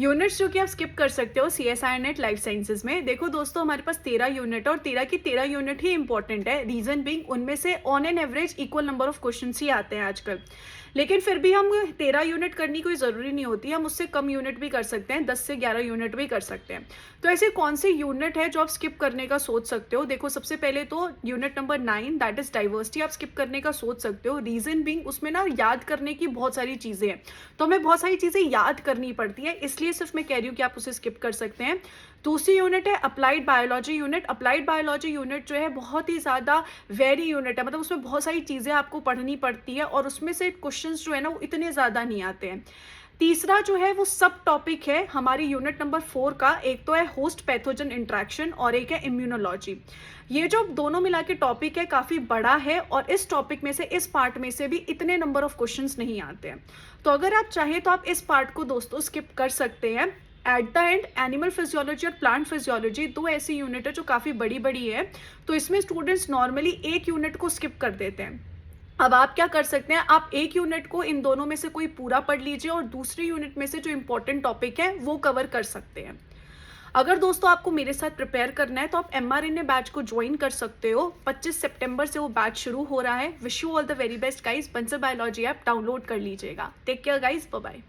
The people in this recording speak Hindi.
यूनिट्स जो कि आप स्किप कर सकते हो CSI नेट लाइफ साइंसेज में। देखो दोस्तों, हमारे पास 13 यूनिट है और 13 की 13 यूनिट ही इंपॉर्टेंट है। रीजन बीइंग उनमें से on an average equal number of question ही आते हैं आजकल। लेकिन फिर भी हम 13 यूनिट करनी कोई ज़रूरी नहीं होती, हम उससे कम यूनिट भी कर सकते हैं, 10 से 11 यूनिट भी कर सकते हैं। तो ऐसे कौन से यूनिट है जो आप स्किप करने का सोच सकते हो? देखो, सबसे पहले तो unit number 9 that is diversity आप स्किप करने का सोच सकते हो। रीजन बीइंग उसमें ना याद करने की बहुत सारी चीज़ें हैं, तो हमें बहुत सारी चीज़ें याद करनी पड़ती है, इसलिए सिर्फ मैं कह रही हूँ कि आप उसे स्किप कर सकते हैं। दूसरी यूनिट है applied biology unit. Applied biology unit जो है बहुत ही ज़्यादा वेरी यूनिट है, मतलब उसमें बहुत सारी चीज़ें आपको पढ़नी पड़ती है और उसमें से क्वेश्चंस जो है ना वो इतने ज़्यादा नहीं आते हैं। तीसरा जो है वो सब टॉपिक है हमारी यूनिट नंबर 4 का। एक तो है होस्ट पैथोजन इंट्रैक्शन और एक है इम्यूनोलॉजी। ये जो दोनों मिला के टॉपिक है काफ़ी बड़ा है और इस टॉपिक में से, इस पार्ट में से भी इतने नंबर ऑफ क्वेश्चंस नहीं आते हैं। तो अगर आप चाहें तो आप इस पार्ट को दोस्तों स्किप कर सकते हैं। At the end animal physiology और प्लांट फिजियोलॉजी दो ऐसी यूनिट है जो काफ़ी बड़ी बड़ी है, तो इसमें स्टूडेंट्स नॉर्मली एक यूनिट को स्किप कर देते हैं। अब आप क्या कर सकते हैं, आप एक यूनिट को इन दोनों में से कोई पूरा पढ़ लीजिए और दूसरी यूनिट में से जो इंपॉर्टेंट टॉपिक है वो कवर कर सकते हैं। अगर दोस्तों आपको मेरे साथ प्रिपेयर करना है तो आप mRNA बैच को ज्वाइन कर सकते हो। 25 सितंबर से वो बैच शुरू हो रहा है। Wish you all the very best guys. Bansal biology app download कर लीजिएगा। Take care guys, bye bye.